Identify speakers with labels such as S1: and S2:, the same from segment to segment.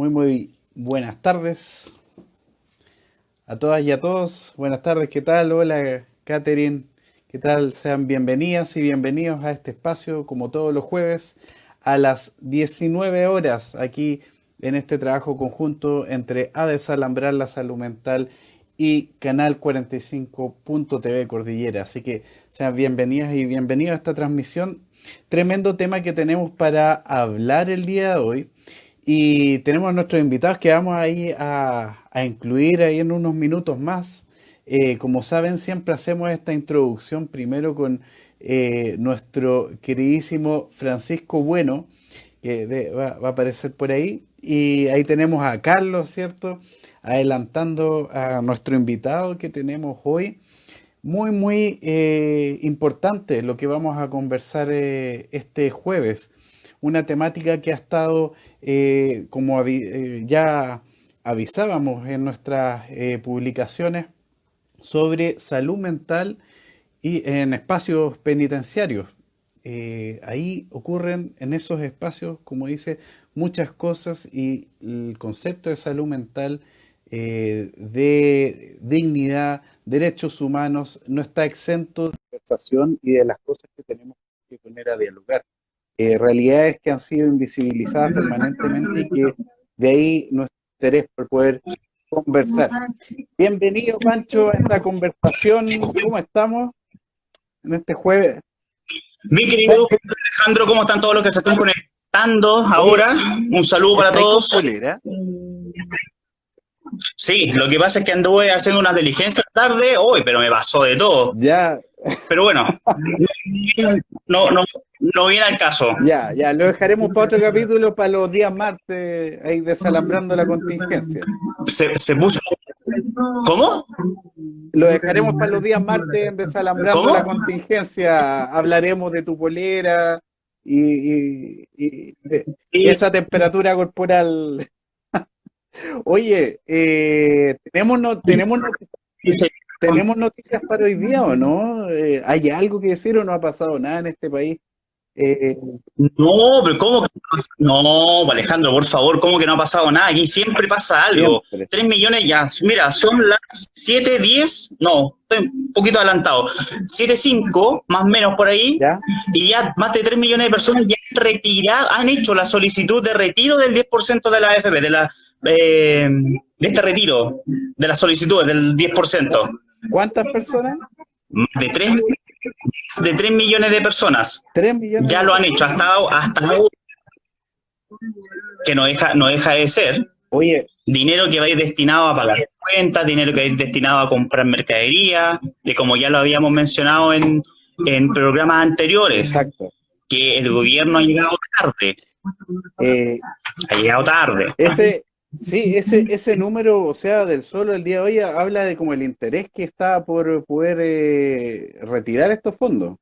S1: Muy buenas tardes a todas y a todos. Buenas tardes, ¿qué tal? Hola, Catherine. ¿Qué tal? Sean bienvenidas y bienvenidos a este espacio, como todos los jueves, a las 19 horas, aquí en este trabajo conjunto entre A Desalambrar la Salud Mental y Canal 45.tv Cordillera. Así que sean bienvenidas y bienvenidos a esta transmisión. Tremendo tema que tenemos para hablar el día de hoy. Y tenemos a nuestros invitados que vamos ahí a incluir ahí en unos minutos más. Como saben, siempre hacemos esta introducción primero con nuestro queridísimo Francisco Bueno, que va a aparecer por ahí. Y ahí tenemos a Carlos, ¿cierto? Adelantando a nuestro invitado que tenemos hoy. Muy importante lo que vamos a conversar este jueves. Una temática que ha estado, ya avisábamos en nuestras publicaciones, sobre salud mental y en espacios penitenciarios. Ahí ocurren en esos espacios, como dice, muchas cosas y el concepto de salud mental, de dignidad, derechos humanos, no está exento de conversación y de las cosas que tenemos que poner a dialogar. Realidades que han sido invisibilizadas permanentemente y que de ahí nuestro interés por poder conversar. Bienvenido, Pancho, a esta conversación. ¿Cómo estamos en este jueves?
S2: Mi querido Alejandro, ¿cómo están todos los que se están conectando
S1: Oye,
S2: ahora? Un saludo para
S1: ¿estáis con
S2: todos.
S1: polera?
S2: Sí, lo que pasa es que anduve haciendo unas diligencias tarde hoy, pero me pasó de todo.
S1: Ya,
S2: Pero bueno, no viene al caso.
S1: ya, lo dejaremos para otro capítulo, para los días martes, ahí desalambrando la contingencia.
S2: Se puso. ¿Cómo?
S1: Lo dejaremos para los días martes, desalambrando la
S2: ¿Cómo?
S1: contingencia. Hablaremos de tu polera y
S2: Y
S1: esa temperatura corporal. Oye,
S2: dice,
S1: tenemos noticias para hoy día o no? ¿Hay algo que decir o no ha pasado nada en este país? Eh,
S2: no, pero ¿cómo que no pasa? No, Alejandro, por favor, ¿cómo que no ha pasado nada? Aquí siempre pasa algo.
S1: Siempre.
S2: 3 millones ya. Mira, son las 7:10. No, estoy un poquito adelantado. 7:05, más o menos por ahí,
S1: ¿Ya?
S2: y ya más de 3 millones de personas ya han retirado, han hecho la solicitud de retiro del 10% de la AFP, de este retiro, de las solicitudes del 10%.
S1: ¿Cuántas personas?
S2: Más de 3 millones de personas
S1: 3 millones
S2: ya
S1: de
S2: lo han hecho
S1: personas.
S2: hasta ahora, que no deja de ser
S1: Oye,
S2: dinero que va a ir destinado a pagar cuentas, dinero que va a ir destinado a comprar mercadería, que como ya lo habíamos mencionado en programas anteriores,
S1: exacto.
S2: que el gobierno
S1: Eh,
S2: ha llegado tarde.
S1: ese número, o sea, del solo el día de hoy habla de como el interés que está por poder retirar estos fondos.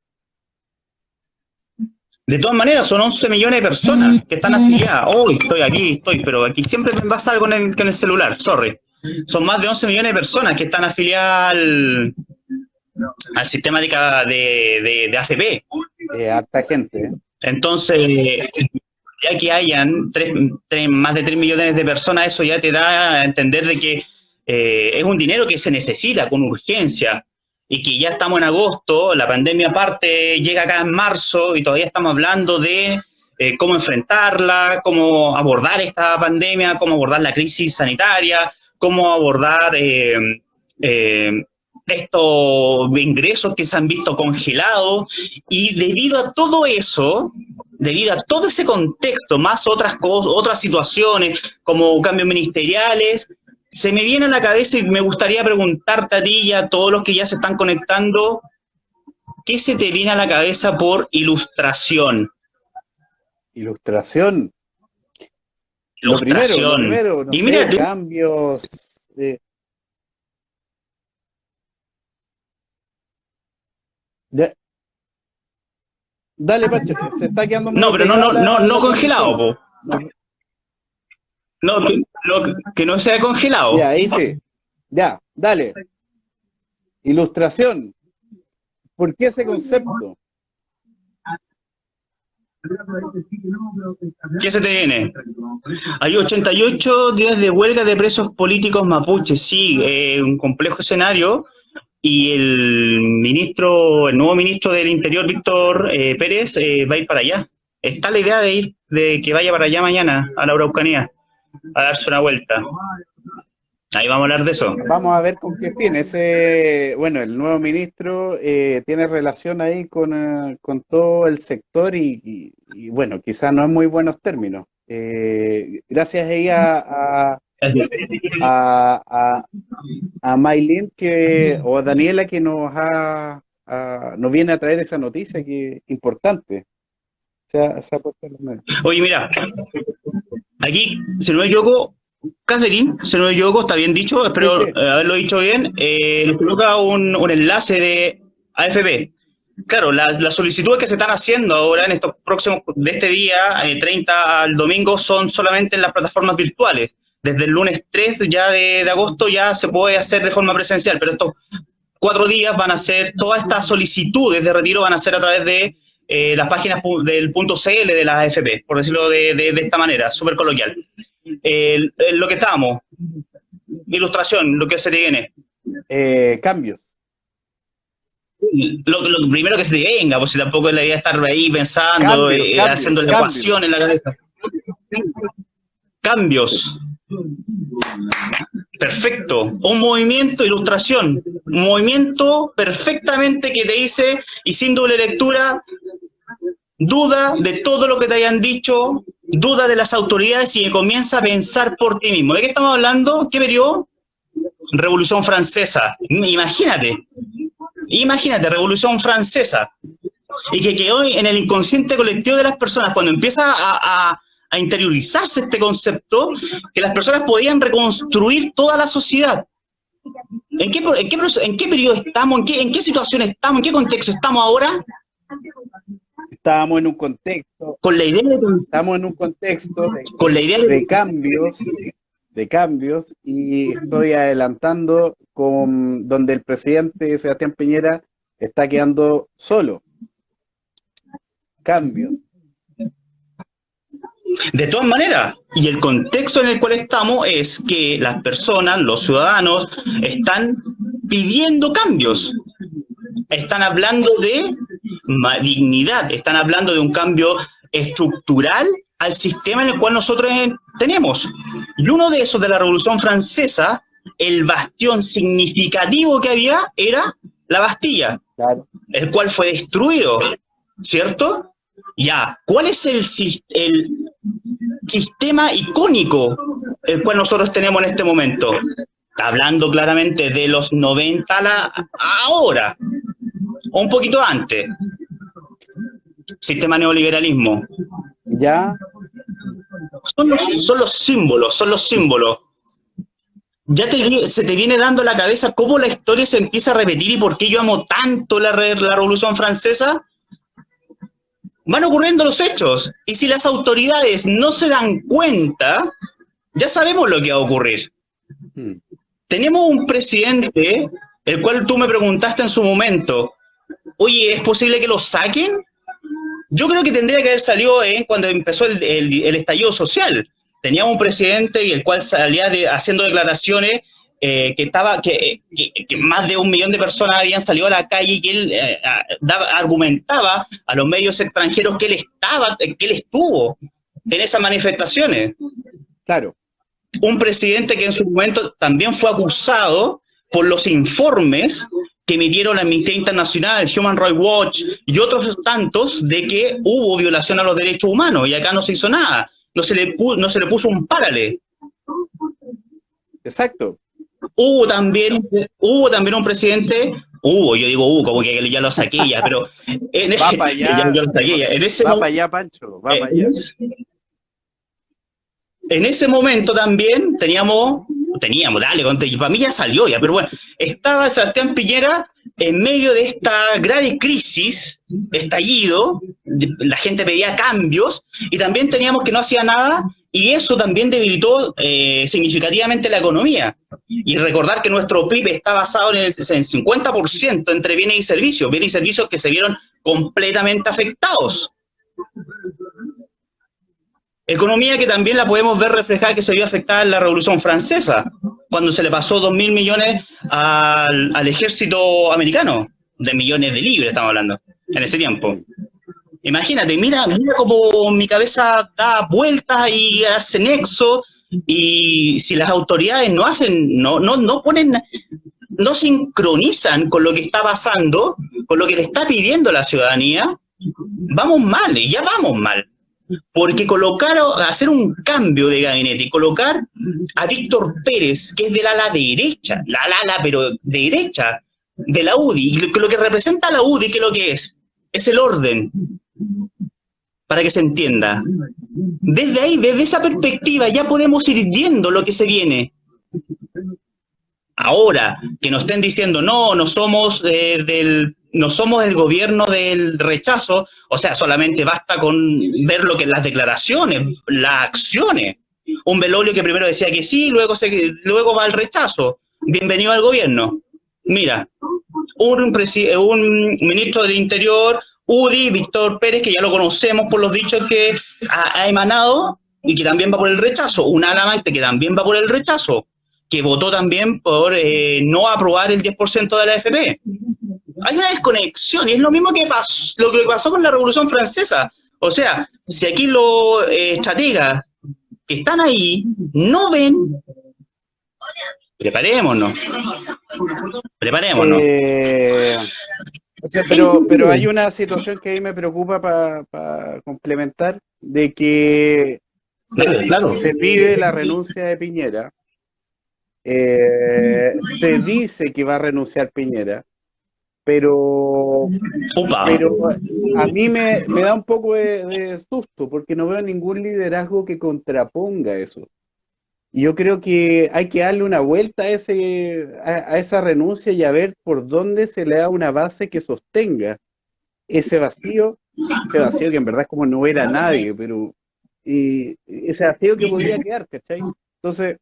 S2: De todas maneras, son 11 millones de personas que están afiliadas. Oh, estoy, pero aquí siempre me pasa algo con el celular, sorry. Son más de 11 millones de personas que están afiliadas al sistema de AFP.
S1: Harta gente, ¿eh?
S2: Entonces, ya que hayan más de 3 millones de personas, eso ya te da a entender de que es un dinero que se necesita con urgencia y que ya estamos en agosto, la pandemia aparte llega acá en marzo y todavía estamos hablando de cómo enfrentarla, cómo abordar esta pandemia, cómo abordar la crisis sanitaria, cómo abordar eh, estos ingresos que se han visto congelados y debido a todo eso, debido a todo ese contexto, más otras cosas, otras situaciones como cambios ministeriales, se me viene a la cabeza y me gustaría preguntarte a ti y a todos los que ya se están conectando, ¿qué se te viene a la cabeza por ilustración?
S1: Ilustración. Lo
S2: Ilustración.
S1: primero, no
S2: Y mira,
S1: sé, cambios. eh, ya- Dale, Pacho, se está quedando
S2: no,
S1: medio
S2: pero no,
S1: pegada
S2: no, no,
S1: la
S2: no congelado,
S1: transmisión.
S2: po.
S1: No,
S2: No, que no sea
S1: ya,
S2: congelado.
S1: ahí sí. Ya, dale. Ilustración. ¿Por qué ese concepto?
S2: ¿Qué se te viene? Hay 88 días de huelga de presos políticos mapuches, sí, un complejo escenario. Y el nuevo ministro del Interior, Víctor Pérez, va a ir para allá. Está la idea de que vaya para allá mañana, a la Araucanía, a darse una vuelta. Ahí vamos a hablar de eso.
S1: Vamos a ver con qué fin. Bueno, el nuevo ministro tiene relación ahí con todo el sector y, bueno, quizás no en muy buenos términos. Gracias ahí a Maylin o a Daniela que nos viene a traer esa noticia que es importante. Se ha puesto en los medios.
S2: Oye, mira, aquí, si no me equivoco, Catherine, si no me equivoco, está bien dicho, espero
S1: Sí.
S2: haberlo dicho bien, nos coloca un enlace de AFP. Claro, las solicitudes que se están haciendo ahora en estos próximos, de este día, 30 al domingo, son solamente en las plataformas virtuales. Desde el lunes 3 ya de agosto ya se puede hacer de forma presencial, pero estos 4 días van a ser, todas estas solicitudes de retiro van a ser a través de las páginas del .cl de las AFP, por decirlo de esta manera, súper coloquial. Lo que estábamos, ilustración, lo que se te viene.
S1: Cambios.
S2: Lo primero que se te venga, pues si tampoco es la idea de estar ahí pensando, haciendo la ecuación en la cabeza. Cambios. Perfecto. Un movimiento, ilustración. Un movimiento perfectamente que te dice, y sin doble lectura, duda de todo lo que te hayan dicho, duda de las autoridades y comienza a pensar por ti mismo. ¿De qué estamos hablando? ¿Qué periodo? Revolución Francesa. Imagínate, Revolución Francesa. Y que quedó en el inconsciente colectivo de las personas cuando empieza a interiorizarse este concepto, que las personas podían reconstruir toda la sociedad. ¿En qué periodo estamos? ¿En qué situación estamos? ¿En qué contexto estamos ahora?
S1: Estábamos en un contexto.
S2: Con la idea
S1: Estamos en un contexto
S2: con la idea
S1: de cambios, y estoy adelantando con donde el presidente Sebastián Piñera está quedando solo. Cambios.
S2: De todas maneras, y el contexto en el cual estamos es que las personas, los ciudadanos, están pidiendo cambios. Están hablando de dignidad, están hablando de un cambio estructural al sistema en el cual nosotros tenemos. Y uno de esos de la Revolución Francesa, el bastión significativo que había era la Bastilla,
S1: Claro.
S2: el cual fue destruido, ¿cierto? Ya, ¿cuál es el sistema icónico el cual nosotros tenemos en este momento? Hablando claramente de los 90 a ahora, o un poquito antes. Sistema neoliberalismo.
S1: Ya.
S2: Son los símbolos. Ya se te viene dando a la cabeza cómo la historia se empieza a repetir y por qué yo amo tanto la Revolución Francesa. Van ocurriendo los hechos. Y si las autoridades no se dan cuenta, ya sabemos lo que va a ocurrir. Tenemos un presidente, el cual tú me preguntaste en su momento, oye, ¿es posible que lo saquen? Yo creo que tendría que haber salido cuando empezó el estallido social. Teníamos un presidente y el cual salía haciendo declaraciones que más de 1 millón de personas habían salido a la calle y que él argumentaba a los medios extranjeros que él estuvo en esas manifestaciones.
S1: Claro.
S2: Un presidente que en su momento también fue acusado por los informes que emitieron la Amnistía Internacional, Human Rights Watch y otros tantos de que hubo violación a los derechos humanos y acá no se hizo nada, no se le puso un párale.
S1: Exacto.
S2: Hubo también un presidente, yo digo como que ya lo saqué ya, pero
S1: Va para allá.
S2: ya lo saqué ya.
S1: Va para allá, Pancho, va para allá.
S2: En ese momento también teníamos, para mí ya salió ya, pero bueno, estaba Sebastián Piñera en medio de esta grave crisis, estallido, la gente pedía cambios, y también teníamos que no hacía nada, y eso también debilitó significativamente la economía. Y recordar que nuestro PIB está basado en el 50% entre bienes y servicios que se vieron completamente afectados. Economía que también la podemos ver reflejada, que se vio afectada en la Revolución Francesa, cuando se le pasó 2.000 millones al ejército americano, de millones de libras estamos hablando, en ese tiempo. Imagínate, mira cómo mi cabeza da vueltas y hace nexo, y si las autoridades no ponen, no sincronizan con lo que está pasando, con lo que le está pidiendo la ciudadanía, vamos mal, y ya vamos mal. Porque hacer un cambio de gabinete y colocar a Víctor Pérez, que es del ala derecha, pero derecha de la UDI, y lo que representa la UDI, que es lo que es el orden, para que se entienda. Desde ahí, desde esa perspectiva, ya podemos ir viendo lo que se viene. Ahora, que nos estén diciendo, no somos no somos el gobierno del rechazo, o sea, solamente basta con ver lo que las declaraciones, las acciones. Un Belolio que primero decía que sí, luego va al rechazo. Bienvenido al gobierno. Mira, un ministro del Interior, UDI, Víctor Pérez, que ya lo conocemos por los dichos que ha emanado y que también va por el rechazo. Un Alamante que también va por el rechazo, que votó también por no aprobar el 10% de la AFP. Hay una desconexión y es lo mismo lo que pasó con la Revolución Francesa. O sea, si aquí los estrategas que están ahí no ven, preparémonos.
S1: O sea, pero hay una situación que ahí me preocupa para complementar, de que se pide la renuncia de Piñera. Se dice que va a renunciar Piñera, pero a mí me da un poco de susto, porque no veo ningún liderazgo que contraponga eso. Y yo creo que hay que darle una vuelta a esa renuncia y a ver por dónde se le da una base que sostenga ese vacío que en verdad es como no era nadie, pero ese vacío que podría quedar, ¿cachai? Entonces,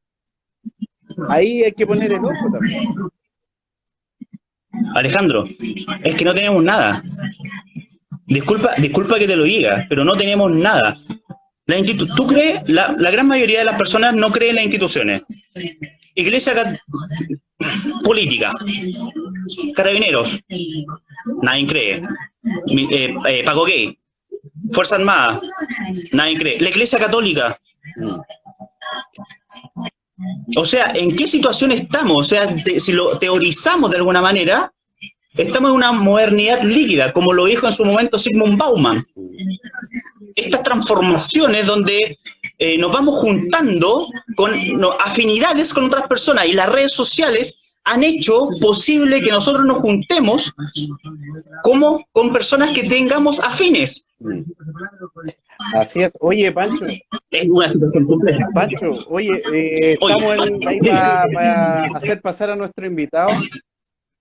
S1: ahí hay que poner el ojo también.
S2: Alejandro, es que no tenemos nada. Disculpa que te lo diga, pero no tenemos nada. ¿Tú crees? La gran mayoría de las personas no creen en las instituciones. Iglesia política, carabineros, nadie cree. Paco Gay, Fuerza Armada, nadie cree. La Iglesia Católica. O sea, ¿en qué situación estamos? O sea, si lo teorizamos de alguna manera, estamos en una modernidad líquida, como lo dijo en su momento Zygmunt Bauman. Estas transformaciones donde nos vamos juntando con afinidades con otras personas, y las redes sociales han hecho posible que nosotros nos juntemos con personas que tengamos afines.
S1: Así es. Oye, Pancho.
S2: Es una situación compleja.
S1: Pancho, oye, estamos ahí para hacer pasar a nuestro invitado.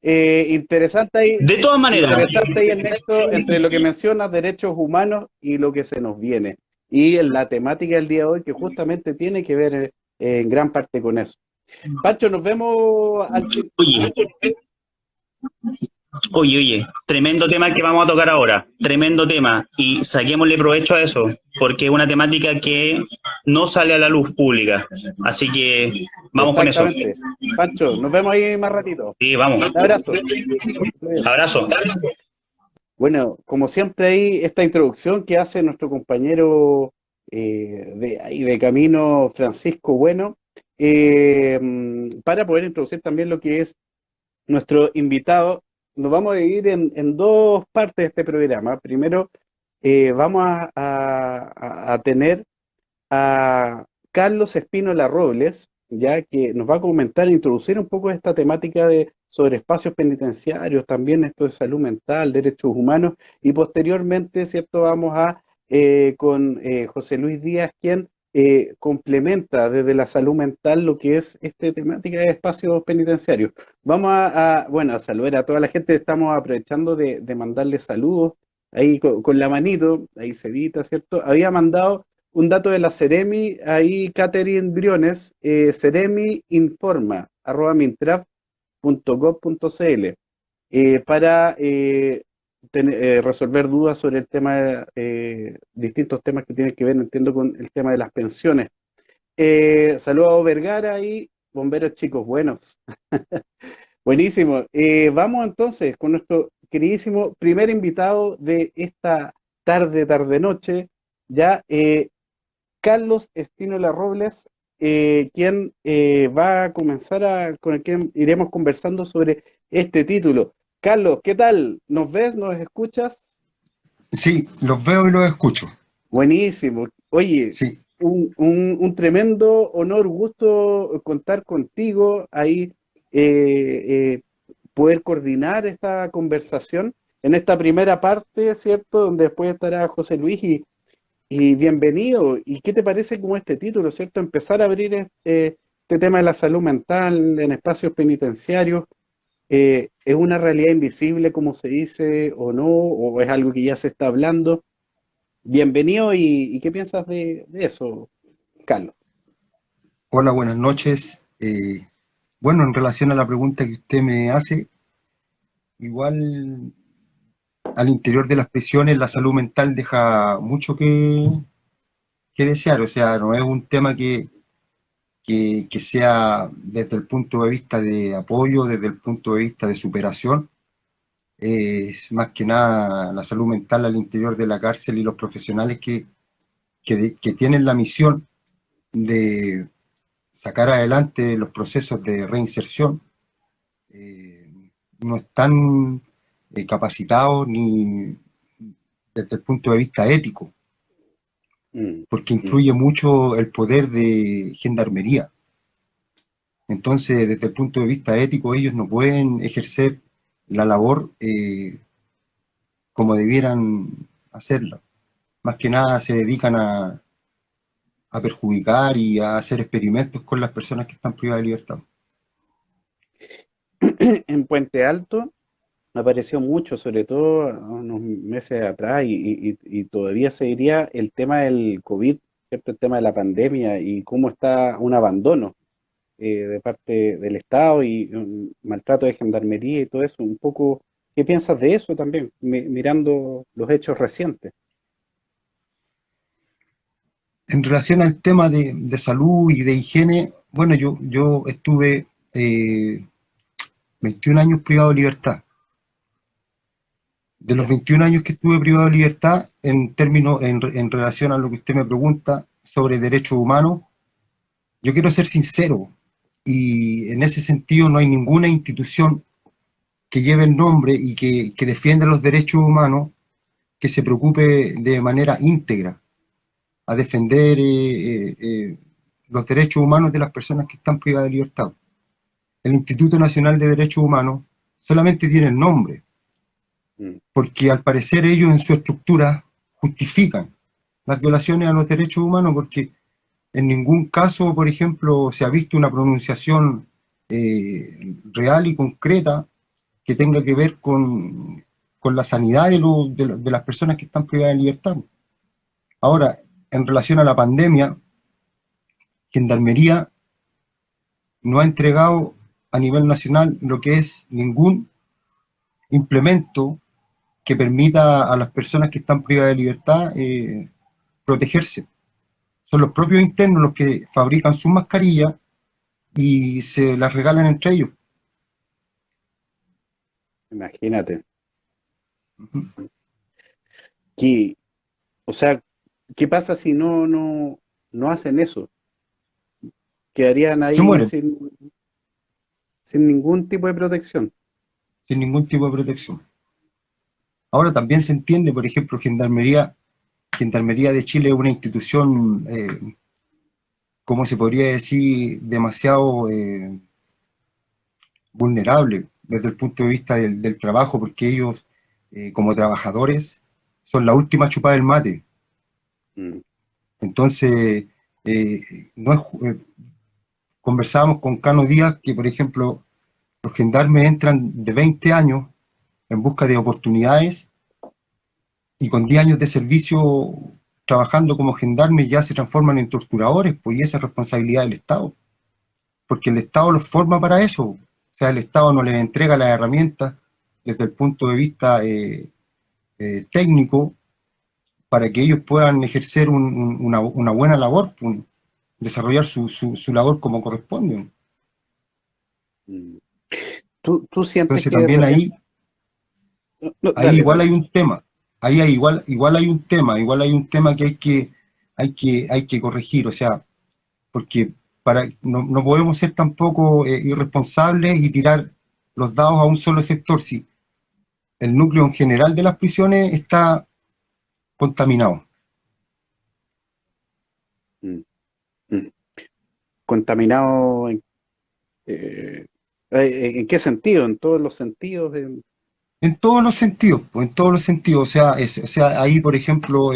S1: Interesante ahí.
S2: De todas maneras.
S1: Interesante ahí el nexo entre lo que mencionas, derechos humanos, y lo que se nos viene. Y en la temática del día de hoy, que justamente tiene que ver en gran parte con eso. Pancho, nos vemos al fin.
S2: Oye, tremendo tema que vamos a tocar ahora, tremendo tema, y saquémosle provecho a eso, porque es una temática que no sale a la luz pública, así que vamos con eso.
S1: Pancho, nos vemos ahí más ratito.
S2: Sí, vamos.
S1: Un abrazo.
S2: Abrazo.
S1: Bueno, como siempre ahí, esta introducción que hace nuestro compañero de camino, Francisco Bueno, para poder introducir también lo que es nuestro invitado. Nos vamos a dividir en dos partes de este programa. Primero, vamos a tener a Carlos Espínola Robles, ya que nos va a comentar, introducir un poco esta temática sobre espacios penitenciarios, también esto de salud mental, derechos humanos, y posteriormente, ¿cierto?, vamos con José Luis Díaz, quien complementa desde la salud mental lo que es esta temática de espacios penitenciarios. Vamos a saludar a toda la gente. Estamos aprovechando de mandarle saludos ahí con la manito, ahí se evita, ¿cierto? Había mandado un dato de la Ceremi, ahí Catherine Briones, ceremi.informa@mintraf.gov.cl, para resolver dudas sobre el tema, distintos temas que tienen que ver, entiendo, con el tema de las pensiones. Saludos a Vergara y bomberos chicos, buenos. Buenísimo. Vamos entonces con nuestro queridísimo primer invitado de esta tarde-noche, ya Carlos Espínola Robles, quien va a comenzar con el que iremos conversando sobre este título. Carlos, ¿qué tal? ¿Nos ves? ¿Nos escuchas?
S3: Sí, los veo y los escucho.
S1: Buenísimo. Oye,
S3: Sí,
S1: un tremendo honor, gusto contar contigo ahí, poder coordinar esta conversación en esta primera parte, ¿cierto? Donde después estará José Luis y bienvenido. ¿Y qué te parece como este título, ¿cierto? Empezar a abrir este tema de la salud mental en espacios penitenciarios. ¿Es una realidad invisible, como se dice, o no? ¿O es algo que ya se está hablando? Bienvenido y ¿qué piensas de eso, Carlos?
S3: hola, buenas noches. Bueno, en relación a la pregunta que usted me hace, igual al interior de las prisiones la salud mental deja mucho que desear, o sea, no es un tema que sea desde el punto de vista de apoyo, desde el punto de vista de superación. Es más que nada la salud mental al interior de la cárcel y los profesionales que tienen la misión de sacar adelante los procesos de reinserción, no están capacitados ni desde el punto de vista ético,
S1: Mm,
S3: porque
S1: mm,
S3: influye mucho el poder de gendarmería. Entonces, desde el punto de vista ético, ellos no pueden ejercer la labor como debieran hacerla. Más que nada se dedican a perjudicar y a hacer experimentos con las personas que están privadas de libertad.
S1: En Puente Alto apareció mucho, sobre todo unos meses atrás, y todavía se diría el tema del COVID, ¿cierto? El tema de la pandemia y cómo está un abandono de parte del Estado y un maltrato de gendarmería y todo eso. Un poco, ¿qué piensas de eso también, mirando los hechos recientes?
S3: En relación al tema de salud y de higiene, bueno, yo estuve 21 años privado de libertad. De los
S1: Ya.
S3: 21 años que estuve privado de libertad, en términos, en relación a lo que usted me pregunta sobre derechos humanos, yo quiero ser sincero y en ese sentido no hay ninguna institución que lleve el nombre y que defienda los derechos humanos que se preocupe de manera íntegra a defender los derechos humanos de las personas que están privadas de libertad. El Instituto Nacional de Derechos Humanos solamente tiene el nombre,
S1: Mm,
S3: porque al parecer ellos en su estructura justifican las violaciones a los derechos humanos, porque en ningún caso, por ejemplo, se ha visto una pronunciación real y concreta que tenga que ver con la sanidad de las personas que están privadas de libertad. Ahora, en relación a la pandemia, Gendarmería no ha entregado a nivel nacional lo que es ningún implemento que permita a las personas que están privadas de libertad protegerse. Son los propios internos los que fabrican sus mascarillas y se las regalan entre ellos.
S1: imagínate.
S3: Uh-huh.
S1: Que, o sea, ¿qué pasa si no hacen eso? Quedarían
S3: Se
S1: ahí
S3: mueren
S1: sin ningún tipo de protección.
S3: sin ningún tipo de protección. Ahora también se entiende, por ejemplo, Gendarmería de Chile es una institución, ¿cómo se podría decir?, demasiado vulnerable desde el punto de vista del trabajo, porque ellos, como trabajadores, son la última chupada del mate.
S1: Mm,
S3: Entonces, no es, conversábamos con Cano Díaz que, por ejemplo, los gendarmes entran de 20 años en busca de oportunidades y con 10 años de servicio trabajando como gendarmes ya se transforman en torturadores, pues y esa es responsabilidad del Estado, porque el Estado los forma para eso. O sea, el Estado no les entrega las herramientas desde el punto de vista técnico para que ellos puedan ejercer una buena labor, desarrollar su labor como corresponde.
S1: Mm. ¿Tú sientes
S3: Entonces
S1: que de
S3: también
S1: repente...
S3: ahí,
S1: No,
S3: ahí
S1: dale,
S3: igual
S1: dale.
S3: hay un tema, igual hay un tema que hay que corregir, o sea, porque no podemos ser tampoco irresponsables y tirar los dados a un solo sector, si el núcleo en general de las prisiones está contaminado.
S1: Mm, mm. Contaminado eh, ¿en qué sentido? ¿En todos los sentidos?
S3: En todos los sentidos, pues, en todos los sentidos, o sea, ahí, por ejemplo,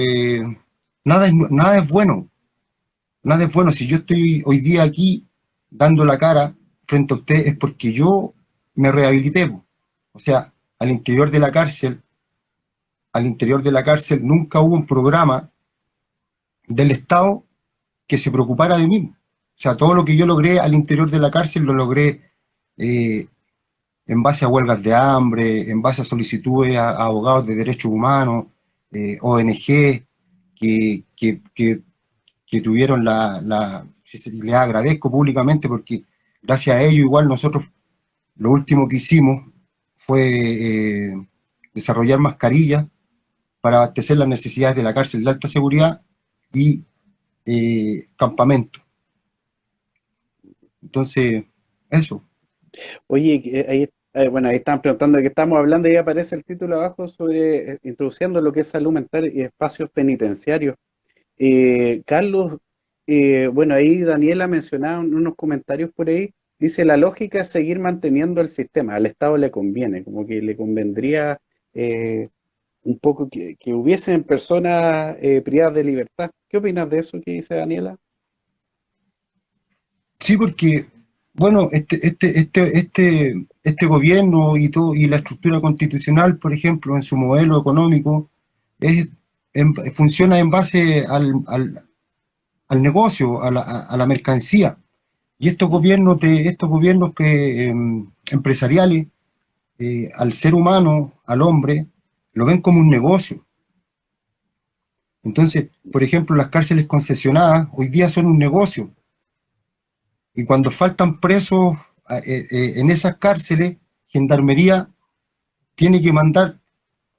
S3: nada es bueno, nada es bueno. Si yo estoy hoy día aquí dando la cara frente a usted es porque yo me rehabilité, po. O sea, al interior de la cárcel, al interior de la cárcel nunca hubo un programa del Estado que se preocupara de mí. O sea, todo lo que yo logré al interior de la cárcel lo logré eh, en base a huelgas de hambre, en base a solicitudes a abogados de derechos humanos, ONG, que tuvieron les agradezco públicamente porque gracias a ello igual nosotros lo último que hicimos fue desarrollar mascarillas para abastecer las necesidades de la cárcel de alta seguridad y campamento. Entonces, eso.
S1: Oye, ahí, bueno, ahí están preguntando de qué estamos hablando y ahí aparece el título abajo sobre introduciendo lo que es salud mental y espacios penitenciarios. Carlos, bueno, ahí Daniela mencionaba en unos comentarios por ahí, dice la lógica es seguir manteniendo el sistema, al Estado le conviene, como que le convendría eh, un poco que hubiesen personas privadas de libertad. ¿Qué opinas de eso que dice Daniela?
S3: Sí, porque, bueno, este gobierno y todo, y la estructura constitucional, por ejemplo, en su modelo económico, es, funciona en base al negocio, a la mercancía. Y estos gobiernos empresariales, al ser humano, al hombre, lo ven como un negocio. Entonces, por ejemplo, las cárceles concesionadas hoy día son un negocio. Y cuando faltan presos en esas cárceles, Gendarmería tiene que mandar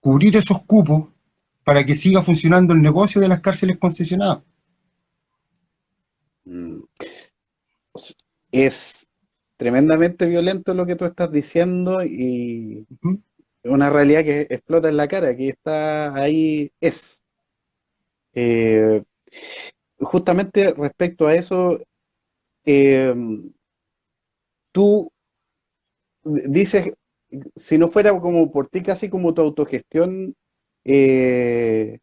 S3: cubrir esos cupos para que siga funcionando el negocio de las cárceles concesionadas.
S1: Mm, Es tremendamente violento lo que tú estás diciendo y
S3: Ujú.
S1: es una realidad que explota en la cara, que está ahí, es. Eh, Justamente respecto a eso, eh, tú dices, si no fuera como por ti, casi como tu autogestión, eh,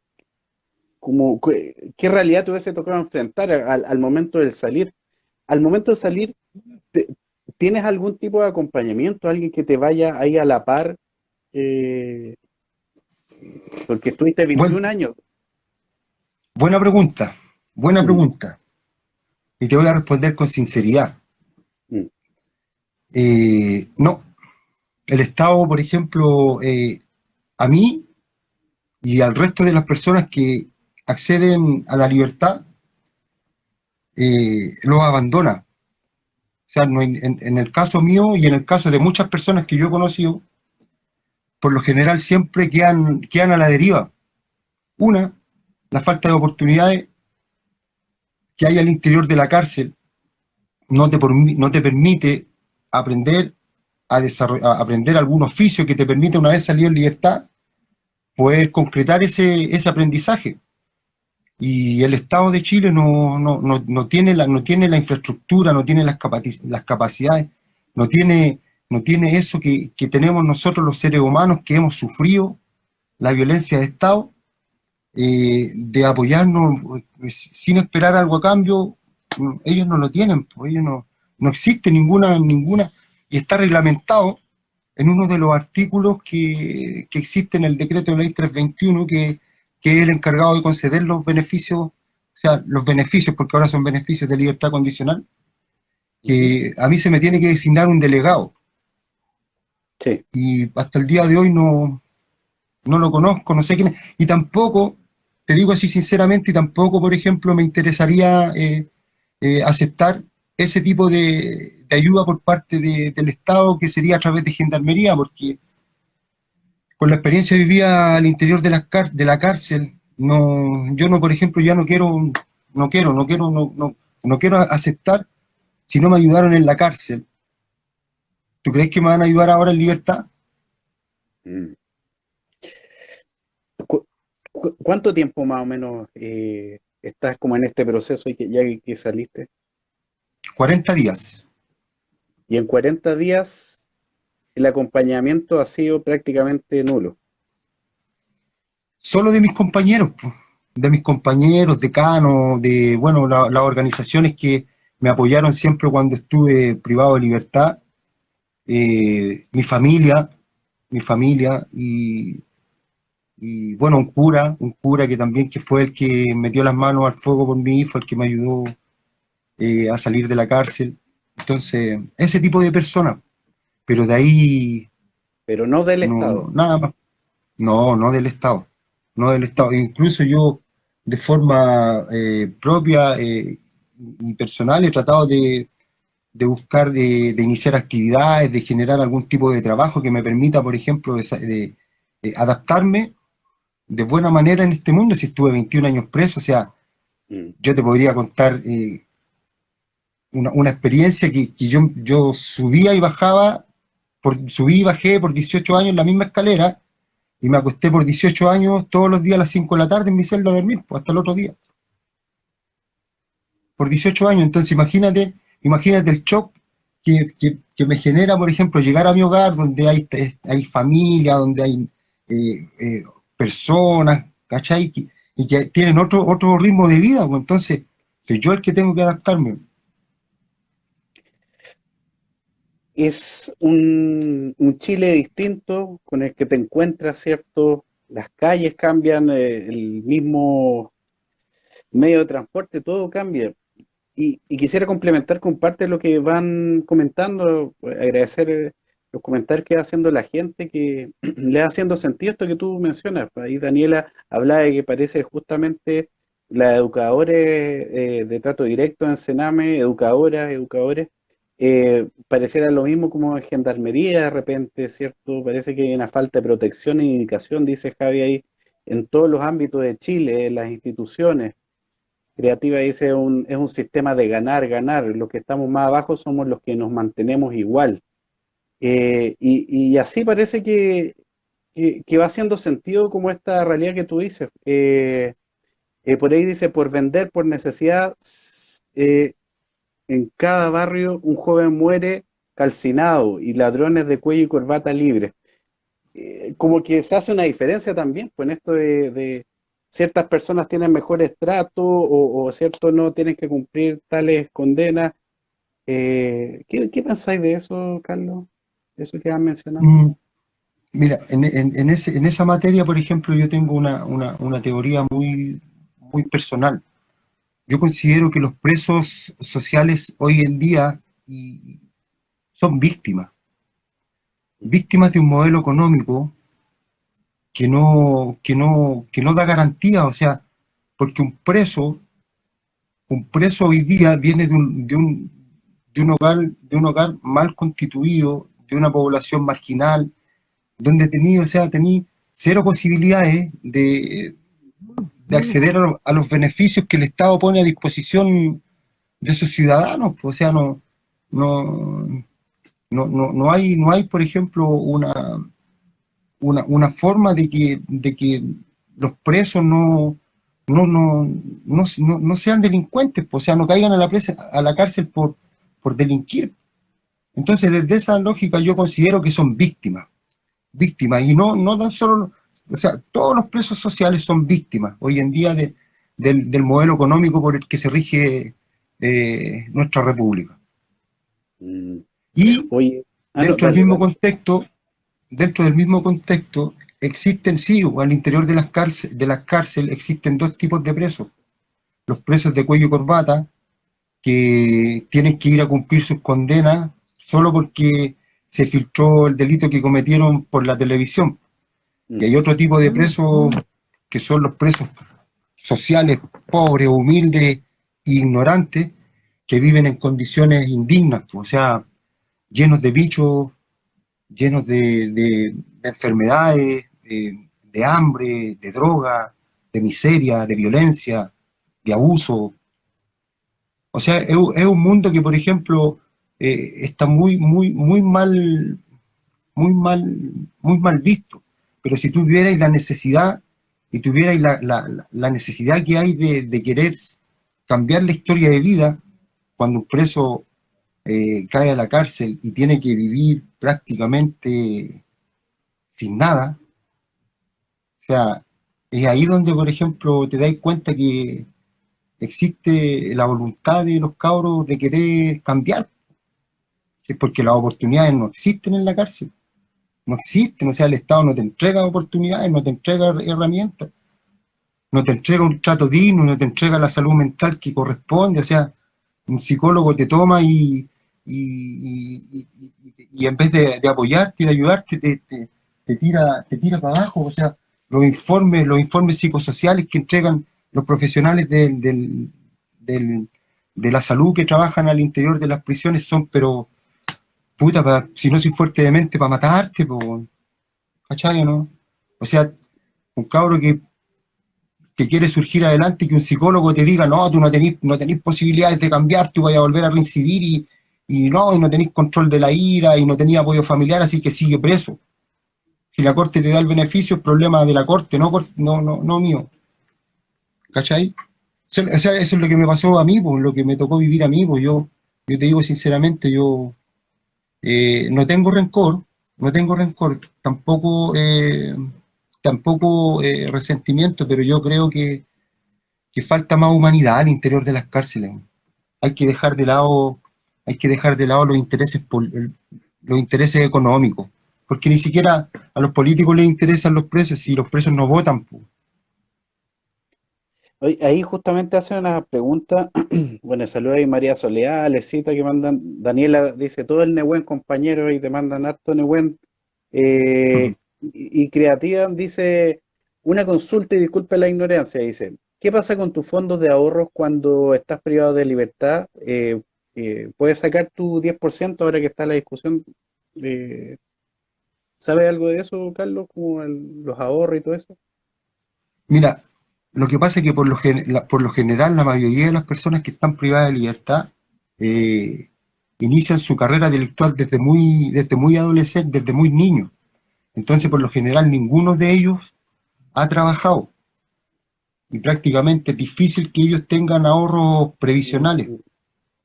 S1: como, ¿qué realidad te hubiese tocado enfrentar al momento del salir? Al momento de salir, te- ¿tienes algún tipo de acompañamiento, alguien que te vaya ahí a la par? Eh, Porque estuviste
S3: Buen-
S1: 21 años.
S3: buena pregunta, buena
S1: Mm,
S3: pregunta. Y te voy a responder con sinceridad.
S1: mm,
S3: No, el Estado, por ejemplo, a mí y al resto de las personas que acceden a la libertad, los abandona. O sea, no, en el caso mío y en el caso de muchas personas que yo he conocido, por lo general siempre quedan a la deriva. Una, la falta de oportunidades que hay al interior de la cárcel no te permite aprender a aprender algún oficio que te permita, una vez salido en libertad, poder concretar ese aprendizaje. Y el Estado de Chile no tiene la infraestructura, no tiene las capacidades, no tiene eso que tenemos nosotros los seres humanos que hemos sufrido la violencia de Estado, de apoyarnos sin esperar algo a cambio. Ellos no lo tienen, pues ellos no existe ninguna, y está reglamentado en uno de los artículos que existe en el decreto de ley 321, que es el encargado de conceder los beneficios, o sea, los beneficios, porque ahora son beneficios de libertad condicional,
S1: ujú.
S3: que a mí se me tiene que designar un delegado,
S1: Sí.
S3: y hasta el día de hoy no lo conozco, no sé quién es, y tampoco, te digo así sinceramente, y tampoco, por ejemplo, me interesaría aceptar ese tipo de ayuda por parte del Estado, que sería a través de Gendarmería, porque con la experiencia vivida al interior de la cárcel, no, yo no, por ejemplo, ya no quiero aceptar si no me ayudaron en la cárcel. ¿Tú crees que me van a ayudar ahora en libertad?
S1: Mm. ¿Cuánto tiempo más o menos estás como en este proceso y que ya que saliste?
S3: 40 días.
S1: Y en 40 días el acompañamiento ha sido prácticamente nulo.
S3: Solo de mis compañeros, pues, de mis compañeros, decanos, de, bueno, las organizaciones que me apoyaron siempre cuando estuve privado de libertad, mi familia, y bueno, un cura que también que fue el que metió las manos al fuego por mí, fue el que me ayudó a salir de la cárcel. Entonces, ese tipo de personas, pero de ahí
S1: Pero no del
S3: no,
S1: Estado.
S3: nada más. No, no del Estado, no del Estado. Incluso yo, de forma propia y personal, he tratado de buscar, de iniciar actividades, de generar algún tipo de trabajo que me permita, por ejemplo, de adaptarme de buena manera en este mundo. Si estuve 21 años preso, o sea,
S1: Mm.
S3: yo te podría contar una experiencia que yo subía y bajaba, subí y bajé por 18 años la misma escalera, y me acosté por 18 años todos los días a las 5 de la tarde en mi celda a dormir, pues hasta el otro día, por 18 años. Entonces imagínate el shock que me genera, por ejemplo, llegar a mi hogar donde hay familia, donde hay personas, ¿cachai? Y que tienen otro ritmo de vida, pues entonces soy yo el que tengo que adaptarme.
S1: Es un Chile distinto con el que te encuentras, ¿cierto? Las calles cambian, el mismo medio de transporte, todo cambia. Y quisiera complementar con parte de lo que van comentando, pues, agradecer los comentarios que va haciendo la gente, que le va haciendo sentido esto que tú mencionas. Ahí Daniela hablaba de que parece justamente la educadores de trato directo en Sename, educadores, pareciera lo mismo como en Gendarmería de repente, ¿cierto? Parece que hay una falta de protección e indicación, dice Javi ahí, en todos los ámbitos de Chile, en las instituciones. Creativa dice es un sistema de ganar, ganar. Los que estamos más abajo somos los que nos mantenemos igual. Y así parece que va haciendo sentido como esta realidad que tú dices. Por ahí dice, por vender, por necesidad, eh, en cada barrio un joven muere calcinado y ladrones de cuello y corbata libres. Como que se hace una diferencia también, pues en esto de ciertas personas tienen mejores tratos o ciertos no tienen que cumplir tales condenas. ¿Qué pensáis de eso, Carlos? Eso que has mencionado.
S3: Mm, Mira, en esa materia, por ejemplo, yo tengo una teoría muy personal. Yo considero que los presos sociales hoy en día son víctimas de un modelo económico que no da garantía, o sea, porque un preso hoy día viene de un hogar mal constituido, de una población marginal, donde o sea, tenía cero posibilidades de acceder a los beneficios que el Estado pone a disposición de sus ciudadanos, pues, o sea, no, no hay, por ejemplo, una forma de que los presos no sean delincuentes, pues, o sea, no caigan a la cárcel por delinquir. Entonces, desde esa lógica yo considero que son víctimas, y no tan solo, o sea, todos los presos sociales son víctimas hoy en día del modelo económico por el que se rige nuestra república.
S1: Mm.
S3: Y
S1: Oye, no,
S3: dentro del
S1: dale,
S3: mismo
S1: dale.
S3: contexto, dentro del mismo contexto, existen, sí, al interior de las cárceles existen dos tipos de presos. Los presos de cuello y corbata, que tienen que ir a cumplir sus condenas solo porque se filtró el delito que cometieron por la televisión. Y
S1: mm,
S3: hay otro tipo de presos que son los presos sociales, pobres, humildes e ignorantes, que viven en condiciones indignas, pues, o sea, llenos de bichos, llenos de enfermedades, de hambre, de droga, de miseria, de violencia, de abuso. O sea, es un mundo que, por ejemplo, está muy mal, muy mal visto. Pero si tuvierais la necesidad y tuvierais la necesidad que hay de querer cambiar la historia de vida, cuando un preso cae a la cárcel y tiene que vivir prácticamente sin nada, o sea, es ahí donde, por ejemplo, te dais cuenta que existe la voluntad de los cabros de querer cambiar, ¿sí? Porque las oportunidades no existen en la cárcel, no existen, o sea, el Estado no te entrega oportunidades, no te entrega herramientas, no te entrega un trato digno, no te entrega la salud mental que corresponde, o sea, un psicólogo te toma y en vez de apoyarte y de ayudarte, te tira para abajo, o sea, los informes psicosociales que entregan los profesionales del- de la salud que trabajan al interior de las prisiones son, pero, puta, si no soy fuerte de mente, para matarte, po, ¿cachai, no? O sea, un cabro que quiere surgir adelante y que un psicólogo te diga, no, tú no tenés posibilidades de cambiar, tú vas a volver a reincidir y no tenés control de la ira y no tenés apoyo familiar, así que sigue preso. Si la corte te da el beneficio, es problema de la corte, no mío. ¿Cachai? O sea, eso es lo que me pasó a mí, pues, lo que me tocó vivir a mí, pues yo te digo sinceramente, yo no tengo rencor, no tengo rencor, tampoco resentimiento, pero yo creo que falta más humanidad al interior de las cárceles. Hay que dejar de lado, hay que dejar de lado los intereses económicos, porque ni siquiera a los políticos les interesan los presos si los presos no votan, po.
S1: Oye, ahí justamente hace una pregunta. Bueno, saluda ahí María Soledad, Alecita, que mandan. Daniela dice: todo el Nehuen, compañero, y te mandan harto Nehuen. Y Creativa dice: una consulta y disculpe la ignorancia. Dice: ¿qué pasa con tus fondos de ahorros cuando estás privado de libertad? ¿Puedes sacar tu 10% ahora que está la discusión? Eh, ¿Sabes algo de eso, Carlos? Como los ahorros y todo eso.
S3: Mira, lo que pasa es que por lo general la mayoría de las personas que están privadas de libertad eh, inician su carrera delictual desde muy adolescente, desde muy niño. Entonces, por lo general, ninguno de ellos ha trabajado y prácticamente es difícil que ellos tengan ahorros previsionales,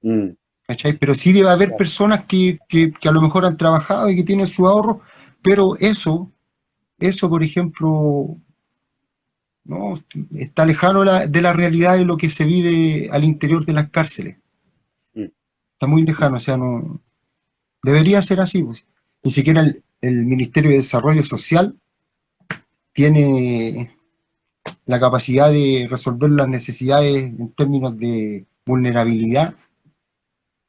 S1: Mm, mm,
S3: ¿cachai? Pero sí debe haber
S1: claro.
S3: personas que a lo mejor han trabajado y que tienen su ahorro, pero eso, por ejemplo, no está lejano de la realidad de lo que se vive al interior de las cárceles.
S1: Mm,
S3: Está muy lejano, o sea, no debería ser así, pues. Ni siquiera el Ministerio de Desarrollo Social tiene la capacidad de resolver las necesidades en términos de vulnerabilidad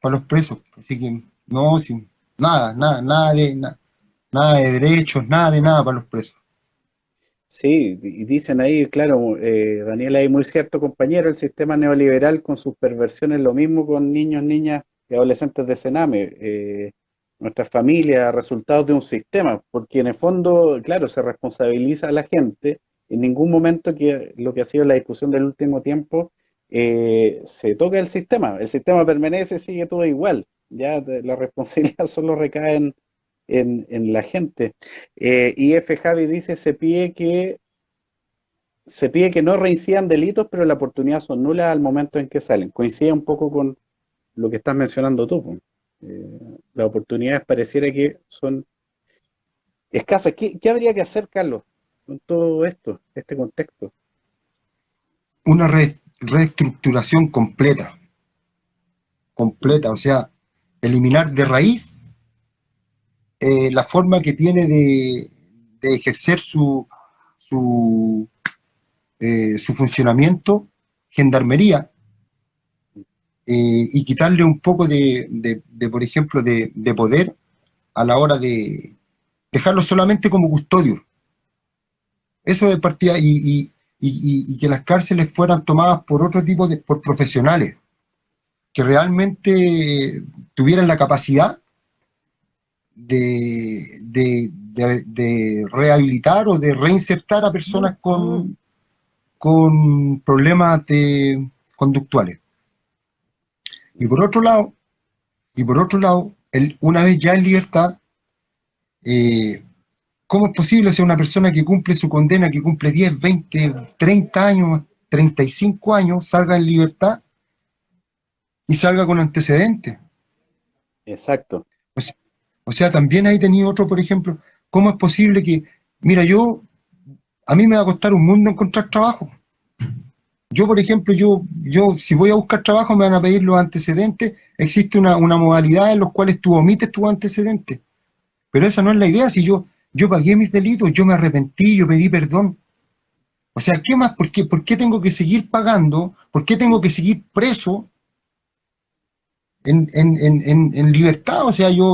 S3: para los presos. Así que no, sin nada de derechos, nada de nada para los presos.
S1: sí, y dicen ahí, claro, Daniel, ahí muy cierto, compañero, el sistema neoliberal con sus perversiones, lo mismo con niños, niñas y adolescentes de Sename. Nuestras familias, resultados de un sistema, porque en el fondo, claro, se responsabiliza a la gente. En ningún momento, que lo que ha sido la discusión del último tiempo, se toca el sistema permanece, sigue todo igual, ya la responsabilidad solo recae en la gente. IF Javi dice: se pide que no reincidan delitos, pero las oportunidades son nulas al momento en que salen. Coincide un poco con lo que estás mencionando tú, po. Las oportunidades pareciera que son escasas. ¿Qué habría que hacer, Carlos, con todo esto, este contexto?
S3: Una reestructuración completa, o sea, eliminar de raíz la forma que tiene de ejercer su, su funcionamiento gendarmería, y quitarle un poco por ejemplo, de poder a la hora de dejarlo solamente como custodio, Eso de partida, y que las cárceles fueran tomadas por otro tipo por profesionales, que realmente tuvieran la capacidad de rehabilitar o de reinsertar a personas con problemas conductuales. Y por otro lado, una vez ya en libertad, ¿cómo es posible ser una persona que cumple su condena, que cumple 10, 20, 30 años, 35 años, salga en libertad y salga con antecedentes?
S1: Exacto.
S3: O sea, también ahí tenía otro, por ejemplo, ¿cómo es posible que, mira, a mí me va a costar un mundo encontrar trabajo? Yo, por ejemplo, si voy a buscar trabajo me van a pedir los antecedentes, existe una modalidad en los cuales tú omites tus antecedentes, pero esa no es la idea. Si yo pagué mis delitos, yo me arrepentí, yo pedí perdón. O sea, ¿qué más? ¿Por qué tengo que seguir pagando? ¿Por qué tengo que seguir preso en libertad? O sea, yo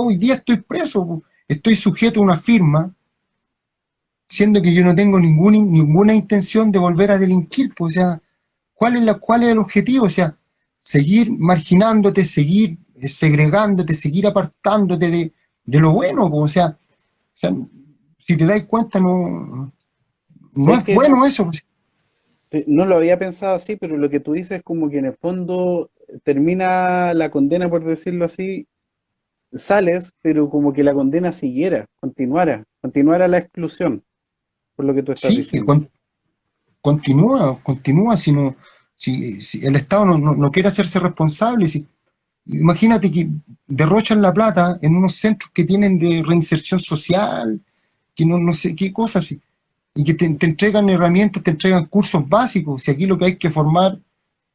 S3: hoy día estoy preso, estoy sujeto a una firma, siendo que yo no tengo ninguna intención de volver a delinquir. Pues, o sea, ¿cuál es el objetivo? O sea, seguir marginándote, seguir segregándote, seguir apartándote de lo bueno. Pues, o sea, si te das cuenta, no
S1: ¿Sabes
S3: es
S1: que no,
S3: bueno eso. Pues.
S1: no lo había pensado así, pero lo que tú dices es como que en el fondo termina la condena, por decirlo así, sales, pero como que la condena siguiera, continuara la exclusión, por lo que tú estás
S3: Sí, que
S1: diciendo.
S3: continúa si el Estado no quiere hacerse responsable. Imagínate que derrochan la plata en unos centros que tienen de reinserción social, que no sé qué cosas, y que te entregan herramientas, te entregan cursos básicos. Si aquí lo que hay que formar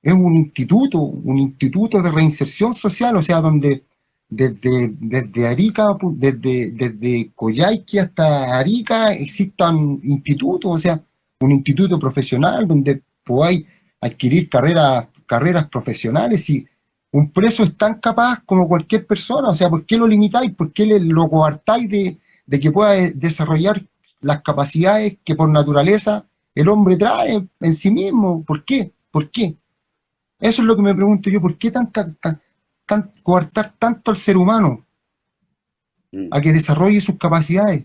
S3: es un instituto de reinserción social, o sea, donde desde Arica, desde Coyhaique hasta Arica existan institutos, o sea, un instituto profesional donde podáis adquirir carreras profesionales. Y un preso es tan capaz como cualquier persona. O sea, ¿por qué lo limitáis? ¿Por qué lo coartáis de que pueda desarrollar las capacidades que por naturaleza el hombre trae en sí mismo? ¿Por qué? ¿Por qué? Eso es lo que me pregunto yo. ¿Por qué coartar tanto al ser humano
S1: Mm.
S3: a que desarrolle sus capacidades?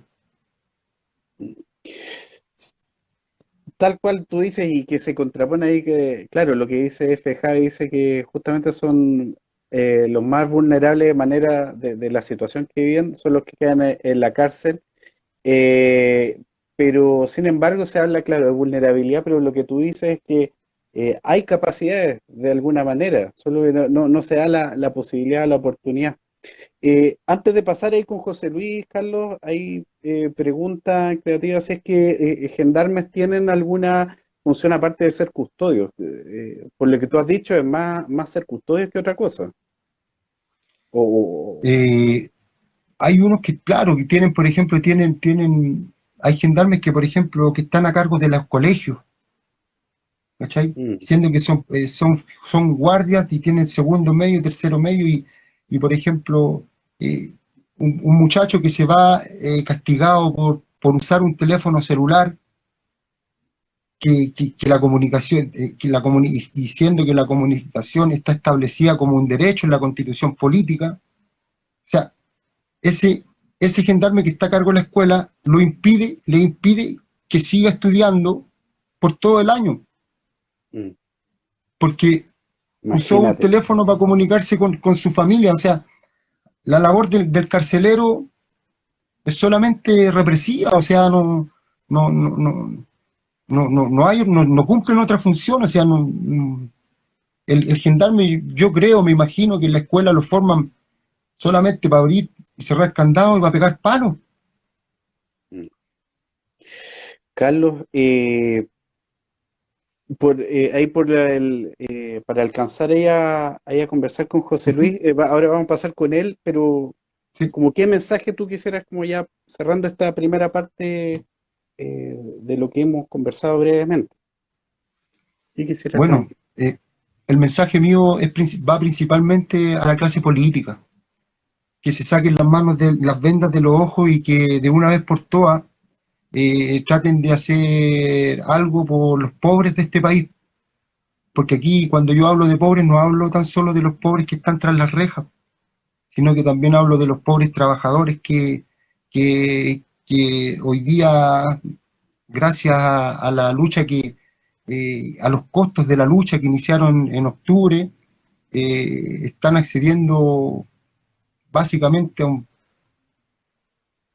S1: Tal cual tú dices y que se contrapone ahí que, claro, lo que dice FJ dice que justamente son los más vulnerables de manera de la situación que viven, son los que quedan en la cárcel. Eh, pero sin embargo se habla, claro, de vulnerabilidad, pero lo que tú dices es que hay capacidades de alguna manera, solo que no se da la posibilidad, la oportunidad. Antes de pasar ahí con José Luis, Carlos, hay preguntas creativas, si es que gendarmes tienen alguna función aparte de ser custodios. Por lo que tú has dicho, es más ser custodios que otra cosa. O,
S3: Eh, Hay unos que, claro, que tienen, por ejemplo, hay gendarmes que, por ejemplo, que están a cargo de los colegios, ¿cachai?
S1: mm,
S3: Siendo que son guardias y tienen segundo medio, tercero medio, por ejemplo, eh, un muchacho que se va castigado por usar un teléfono celular, que la comunicación, diciendo que la comunicación está establecida como un derecho en la Constitución política. O sea, ese, ese gendarme que está a cargo de la escuela le impide que siga estudiando por todo el año,
S1: mm,
S3: porque usó un
S1: imagínate.
S3: teléfono para comunicarse con su familia. O sea, la labor del carcelero es solamente represiva. O sea, no, no, no, no cumplen otra función. O sea, el gendarme, yo creo, me imagino que en la escuela lo forman solamente para abrir y cerrar candado y para pegar palos.
S1: Mm. Carlos, ahí para alcanzar ahí a conversar con José
S3: Ujú.
S1: Luis, ahora vamos a pasar con él, pero
S3: Sí.
S1: como qué mensaje tú quisieras, como ya cerrando esta primera parte de lo que hemos conversado brevemente. ¿Qué quisieras
S3: Bueno,
S1: transmitir?
S3: el mensaje mío va principalmente a la clase política, que se saquen las vendas de los ojos y que de una vez por todas traten de hacer algo por los pobres de este país, porque aquí cuando yo hablo de pobres no hablo tan solo de los pobres que están tras las rejas, sino que también hablo de los pobres trabajadores que hoy día, gracias a la lucha a los costos de la lucha que iniciaron en octubre, están accediendo básicamente a